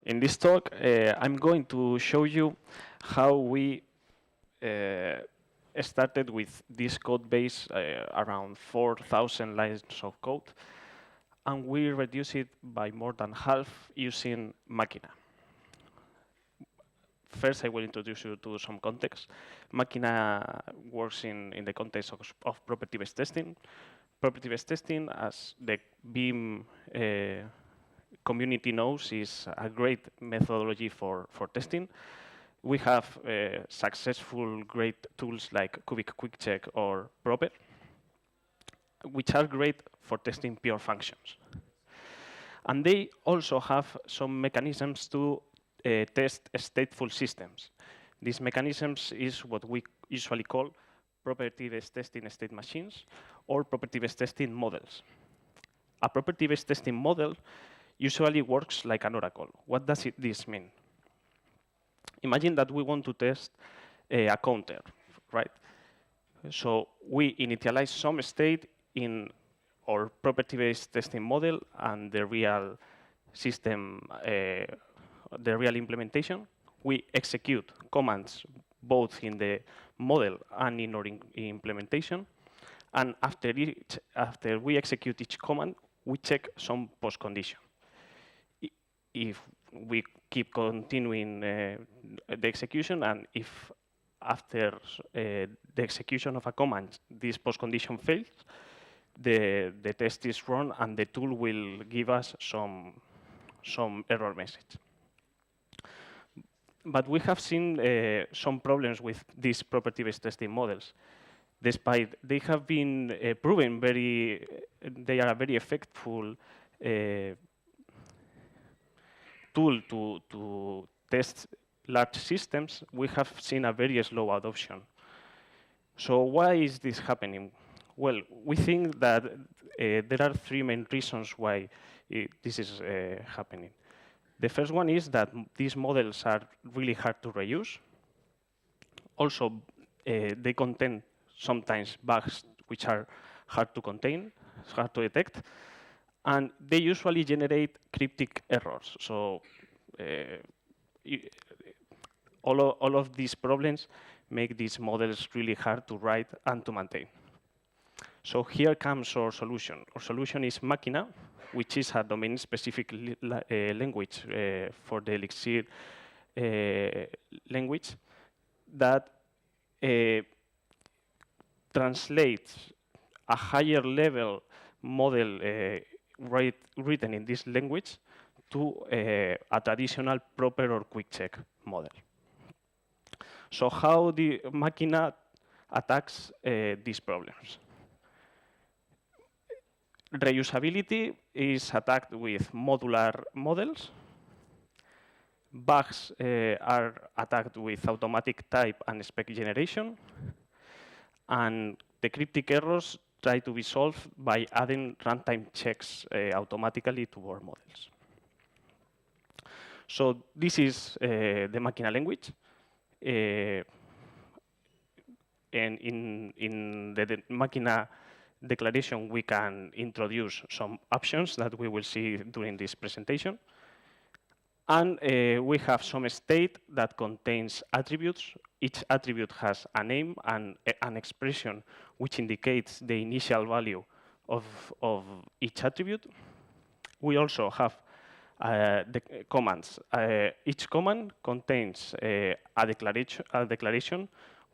In this talk, I'm going to show you how we started with this code base, around 4,000 lines of code, and we reduced it by more than half using Makina. First, I will introduce you to some context. Makina works in the context of property-based testing. Property-based testing, as the BIM community knows, is a great methodology for testing. We have successful great tools like QuickCheck or PropEr, which are great for testing pure functions. And they also have some mechanisms to test stateful systems. These mechanisms is what we usually call property-based testing state machines or property-based testing models. A property-based testing model usually works like an oracle. What does this mean? Imagine that we want to test a counter, right? So we initialize some state in our property-based testing model and the real system, the real implementation. We execute commands both in the model and in our implementation. And after we execute each command, we check some post-condition. If we keep continuing the execution, and if after the execution of a command, this post-condition fails, the test is run and the tool will give us some error message. But we have seen some problems with these property-based testing models. Despite they have been proven they are a very effective tool to test large systems, we have seen a very slow adoption. So why is this happening? Well, we think that there are three main reasons why this is happening. The first one is that these models are really hard to reuse. Also, they contain sometimes bugs which are hard to contain, hard to detect, and they usually generate cryptic errors. So all of these problems make these models really hard to write and to maintain. So here comes our solution. Our solution is Makina, which is a domain-specific language for the Elixir language that translates a higher level model written in this language to a traditional PropEr or QuickCheck model. So how the Makina attacks these problems? Reusability is attacked with modular models. Bugs are attacked with automatic type and spec generation. And the cryptic errors try to be solved by adding runtime checks automatically to our models. So this is the Makina language. And in the Makina declaration, we can introduce some options that we will see during this presentation. And we have some state that contains attributes. Each attribute has a name and an expression which indicates the initial value of each attribute. We also have the commands. Each command contains a declaration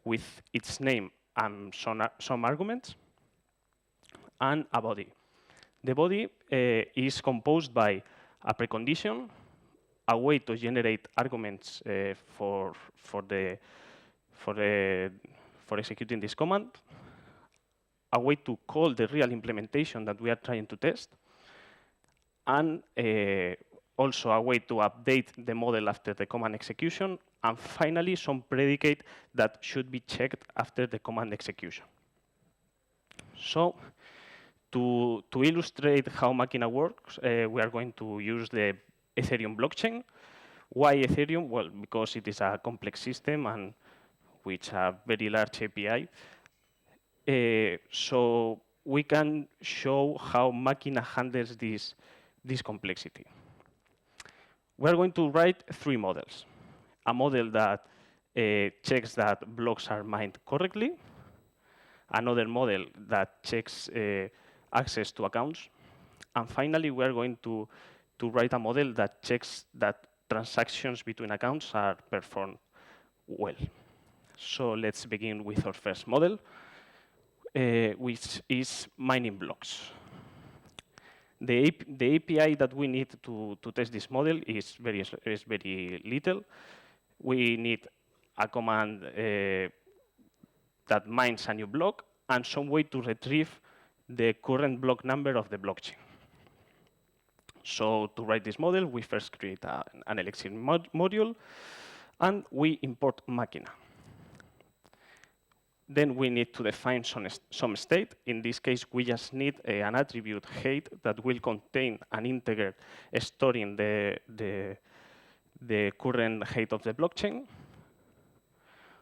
with its name and some arguments, and a body. The body is composed by a precondition, a way to generate arguments for executing this command, a way to call the real implementation that we are trying to test, and also a way to update the model after the command execution, and finally some predicate that should be checked after the command execution. So to illustrate how Makina works, we are going to use the Ethereum blockchain. Why Ethereum? Well, because it is a complex system and with a very large API. So we can show how Makina handles this complexity. We're going to write 3 models. A model that checks that blocks are mined correctly, another model that checks access to accounts, and finally, we're going to write a model that checks that transactions between accounts are performed well. So let's begin with our first model, which is mining blocks. The API that we need to test this model is very little. We need a command that mines a new block and some way to retrieve the current block number of the blockchain. So to write this model, we first create an Elixir module, and we import Makina. Then we need to define some state. In this case, we just need an attribute height that will contain an integer storing the current height of the blockchain.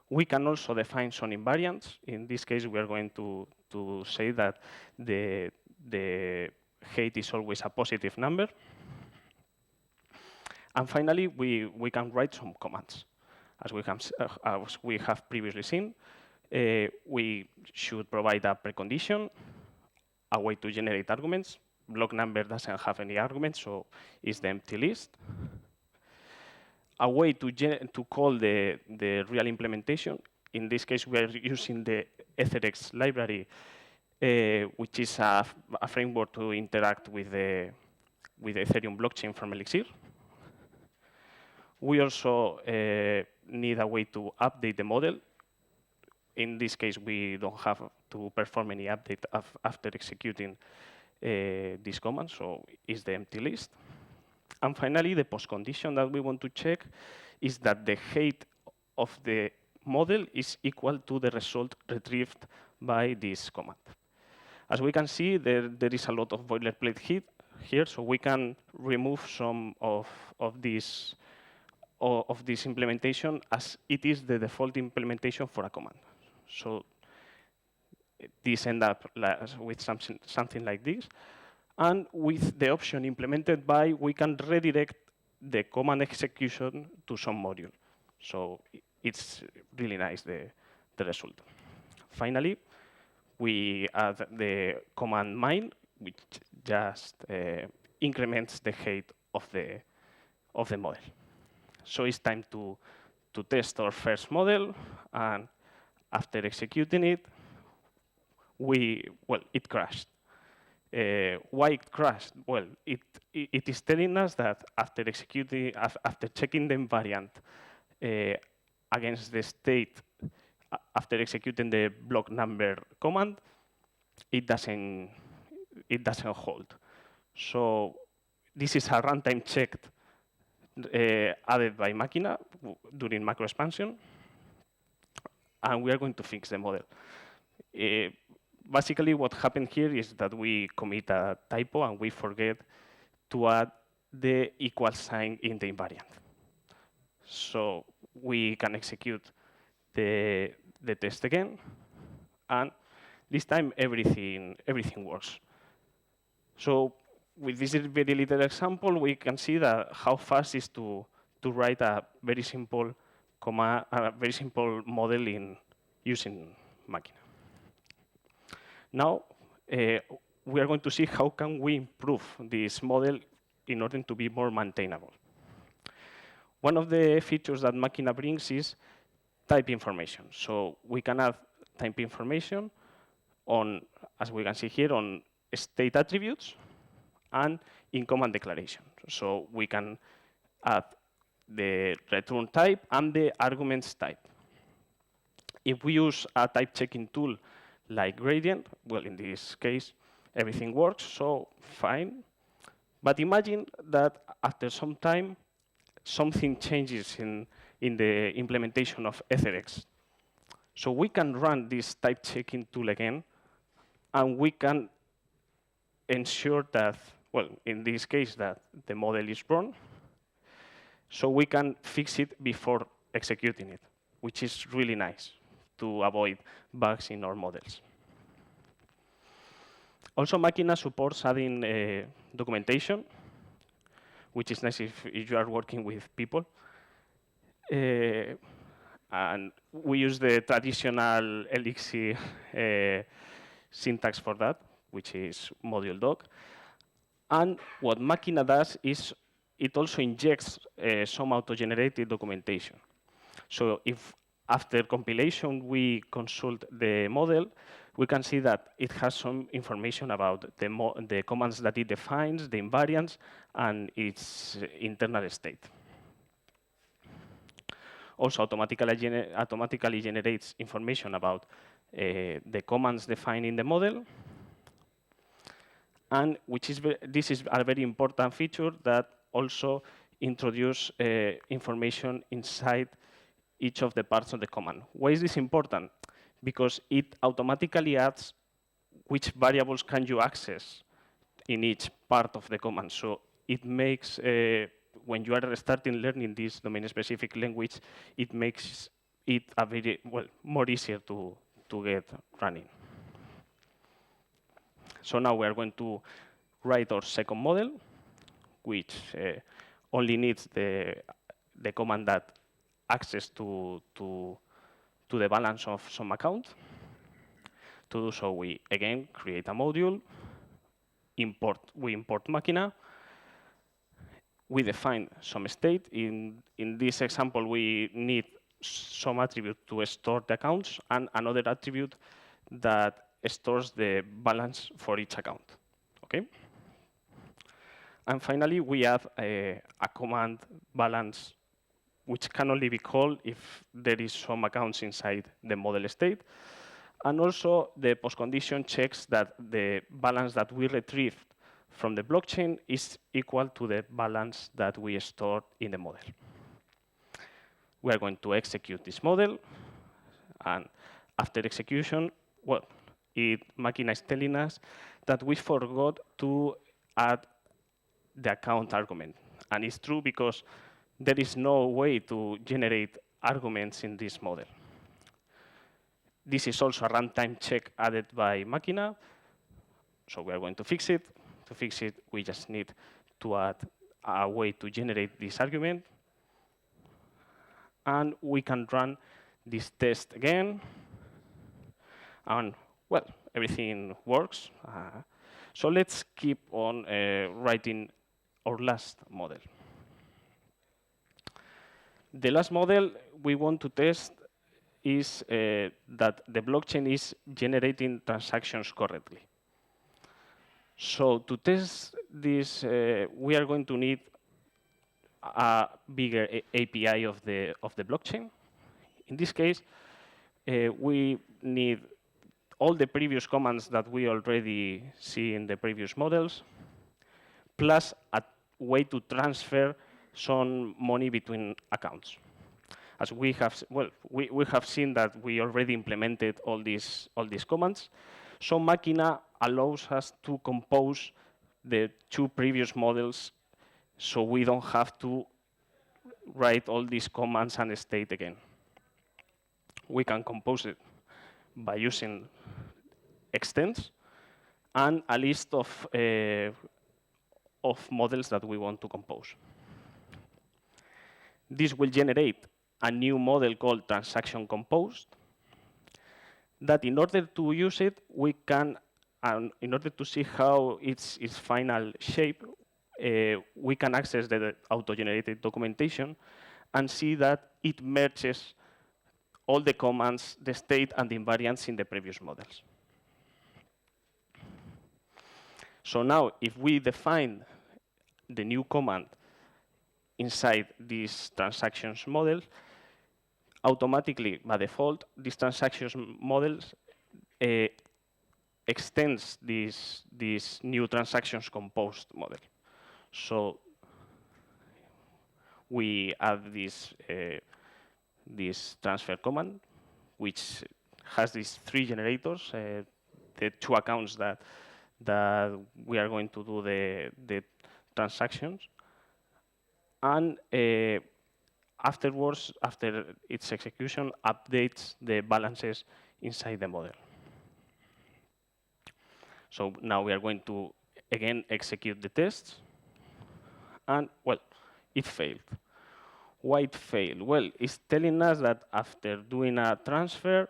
We can also define some invariants. In this case, we are going to say that the height is always a positive number. And finally, we can write some commands. As we have previously seen, we should provide a precondition, a way to generate arguments. Block number doesn't have any arguments, so it's the empty list. A way to call the real implementation. In this case, we are using the Ethereum library, which is a framework to interact with the Ethereum blockchain from Elixir. We also need a way to update the model. In this case, we don't have to perform any update after executing this command, so it's the empty list. And finally, the postcondition that we want to check is that the height of the model is equal to the result retrieved by this command. As we can see, there is a lot of boilerplate here, so we can remove some of this implementation as it is the default implementation for a command. So this ends up with something like this. And with the option implemented by, we can redirect the command execution to some module. So it's really nice, the result. Finally, we add the command mine, which just increments the height of the model. So it's time to test our first model, and after executing it, it crashed. Why it crashed? Well, it is telling us that after checking the invariant against the state, after executing the block number command, it doesn't hold. So this is a runtime checked added by Makina during macro expansion, and we are going to fix the model. Basically, what happened here is that we commit a typo and we forget to add the equal sign in the invariant. So we can execute the test again, and this time everything works. So with this very little example, we can see that how fast it is to write a very simple model using Makina. Now, we are going to see how can we improve this model in order to be more maintainable. One of the features that Makina brings is type information. So we can add type information on, as we can see here, on state attributes and in command declaration. So we can add the return type and the arguments type. If we use a type checking tool like Gradient, well, in this case, everything works, so fine. But imagine that after some time, something changes in the implementation of Ethereum. So we can run this type checking tool again, and we can ensure that, well, in this case, that the model is wrong. So we can fix it before executing it, which is really nice to avoid bugs in our models. Also, Makina supports adding documentation. which is nice if you are working with people. And we use the traditional Elixir syntax for that, which is module doc. And what Makina does is it also injects some auto-generated documentation. So if after compilation we consult the model, we can see that it has some information about the commands that it defines, the invariants, and its internal state. Also automatically generates information about the commands defined in the model, and this is a very important feature that also introduce information inside each of the parts of the command. Why is this important? Because it automatically adds which variables can you access in each part of the command. So it makes, when you are starting learning this domain-specific language, it makes it a very, more easier to get running. So now we are going to write our second model, which only needs the command that access to the balance of some account. To do so, we again create a module, we import Makina, we define some state. In this example, we need some attribute to store the accounts and another attribute that stores the balance for each account. Okay? And finally, we add a command balance, which can only be called if there is some accounts inside the model state. And also, the postcondition checks that the balance that we retrieved from the blockchain is equal to the balance that we stored in the model. We are going to execute this model. And after execution, Makina is telling us that we forgot to add the account argument. And it's true because there is no way to generate arguments in this model. This is also a runtime check added by Makina. So we are going to fix it. To fix it, we just need to add a way to generate this argument. And we can run this test again. And everything works. So let's keep on writing our last model. The last model we want to test is that the blockchain is generating transactions correctly. So to test this, we are going to need a bigger API of the blockchain. In this case, we need all the previous commands that we already see in the previous models, plus a way to transfer some money between accounts. As we have, we have seen that we already implemented all these commands. So Makina allows us to compose the two previous models, so we don't have to write all these commands and state again. We can compose it by using extents and a list of models that we want to compose. This will generate a new model called transaction composed, that in order to use it, we can, in order to see how its final shape, we can access the auto-generated documentation and see that it merges all the commands, the state, and the invariants in the previous models. So now, if we define the new command inside this transactions model, automatically, by default, this transactions models extends this new transactions composed model. So we add this transfer command, which has these three generators, the two accounts that we are going to do the transactions. And afterwards, after its execution, updates the balances inside the model. So now we are going to, again, execute the tests. and, well, it failed. Why it failed? Well, it's telling us that after doing a transfer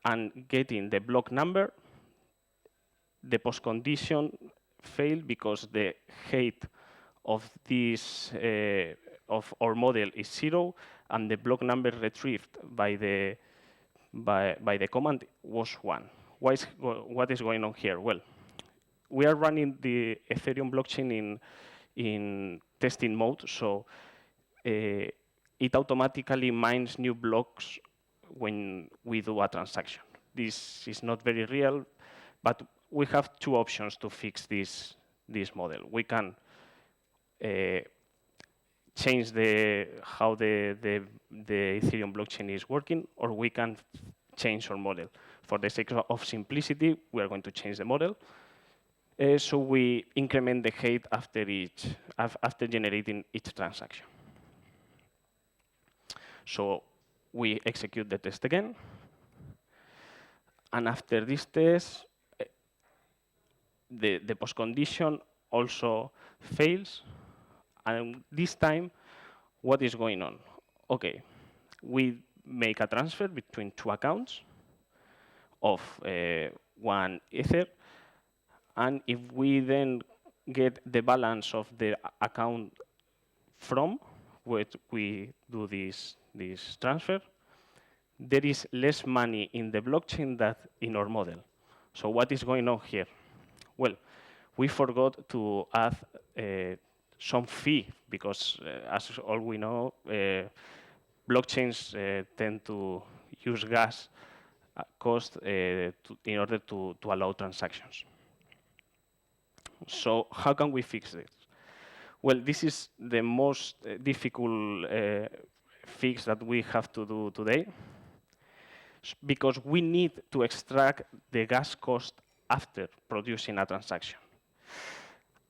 and getting the block number, the postcondition failed because the height of this of our model is 0, and the block number retrieved by the command was 1. What is going on here? Well, we are running the Ethereum blockchain in testing mode, so it automatically mines new blocks when we do a transaction. This is not very real, but we have two options to fix this model. We can change how the Ethereum blockchain is working, or we can change our model. For the sake of simplicity, we are going to change the model. So we increment the height after generating each transaction. So we execute the test again. And after this test, the postcondition also fails. And this time, what is going on? OK, we make a transfer between two accounts of 1 Ether. And if we then get the balance of the account from which we do this transfer, there is less money in the blockchain than in our model. So what is going on here? Well, we forgot to add some fee because, as all we know, blockchains tend to use gas cost in order to allow transactions. So how can we fix this? Well, this is the most difficult fix that we have to do today, because we need to extract the gas cost after producing a transaction.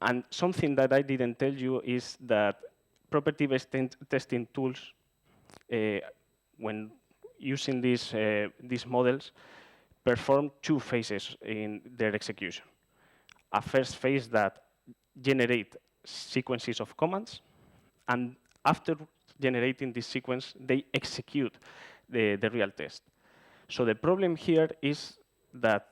And something that I didn't tell you is that property-based testing tools, when using these models, perform two phases in their execution. A first phase that generate sequences of commands, and after generating this sequence, they execute the real test. So the problem here is that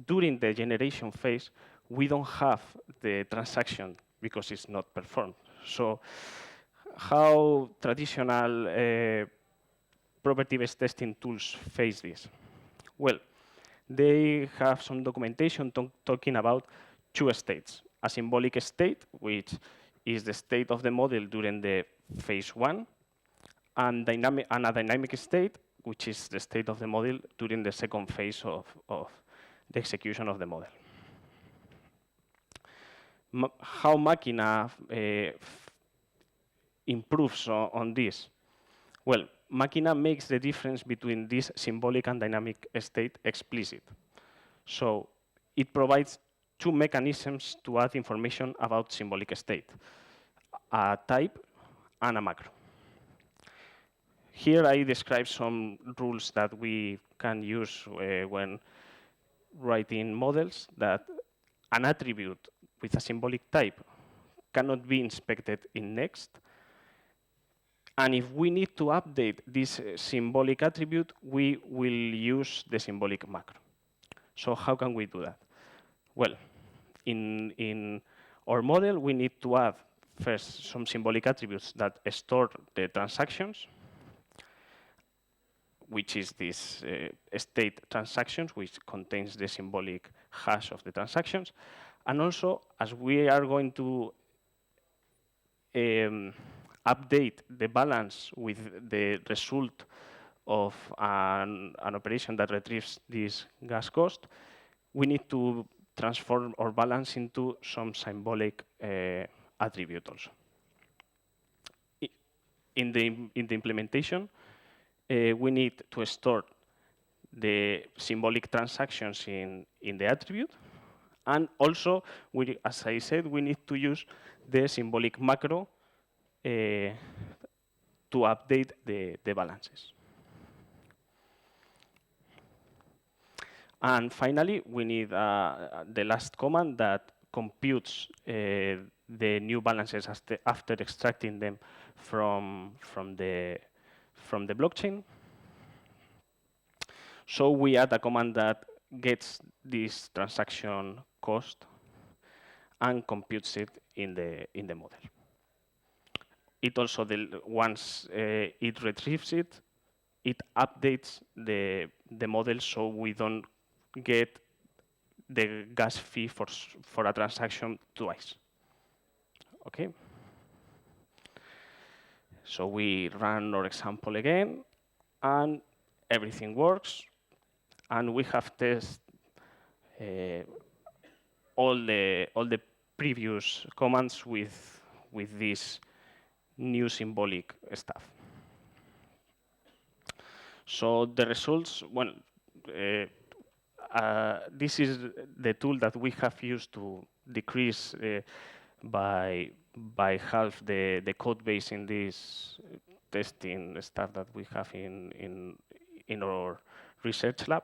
during the generation phase, we don't have the transaction because it's not performed. So how traditional property-based testing tools face this? Well, they have some documentation talking about two states. A symbolic state, which is the state of the model during the phase 1, and a dynamic state, which is the state of the model during the second phase of the execution of the model. How Makina improves on this? Well, Makina makes the difference between this symbolic and dynamic state explicit. So it provides two mechanisms to add information about symbolic state, a type and a macro. Here I describe some rules that we can use when writing models, that an attribute with a symbolic type cannot be inspected in next. And if we need to update this symbolic attribute, we will use the symbolic macro. So how can we do that? Well, in our model, we need to add first some symbolic attributes that store the transactions, which is this state transactions, which contains the symbolic hash of the transactions. And also, as we are going to update the balance with the result of an operation that retrieves this gas cost, we need to transform our balance into some symbolic attribute also. In the implementation, we need to store the symbolic transactions in the attribute. And also, as I said, we need to use the symbolic macro to update the balances. And finally, we need the last command that computes the new balances after extracting them from the blockchain. So we add a command that gets this transaction cost and computes it in the model. It also, once it retrieves it, it updates the model so we don't get the gas fee for a transaction twice. Okay. So we run our example again, and everything works. And we have tested all the previous commands with this new symbolic stuff. So the results, well, this is the tool that we have used to decrease by half the code base in this testing stuff that we have in our research lab.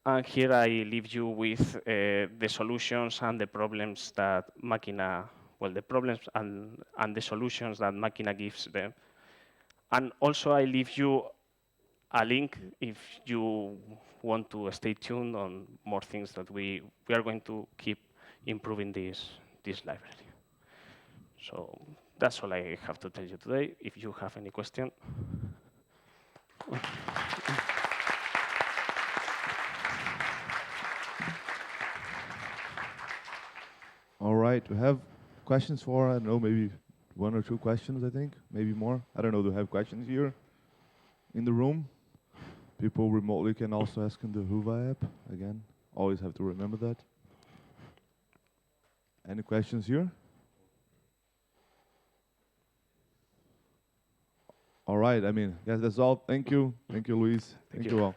And here I leave you with the solutions and the problems that Makina, well, the problems and the solutions that Makina gives them. And also I leave you a link if you want to stay tuned on more things that we are going to keep improving this library. So that's all I have to tell you today. If you have any question. All right, we have questions for, I don't know, maybe 1 or 2 questions, I think, maybe more. I don't know, do we have questions here in the room? People remotely can also ask in the Whova app. Again, always have to remember that. Any questions here? All right, I mean, yes, that's all. Thank you. Thank you, Luis. Thank you all.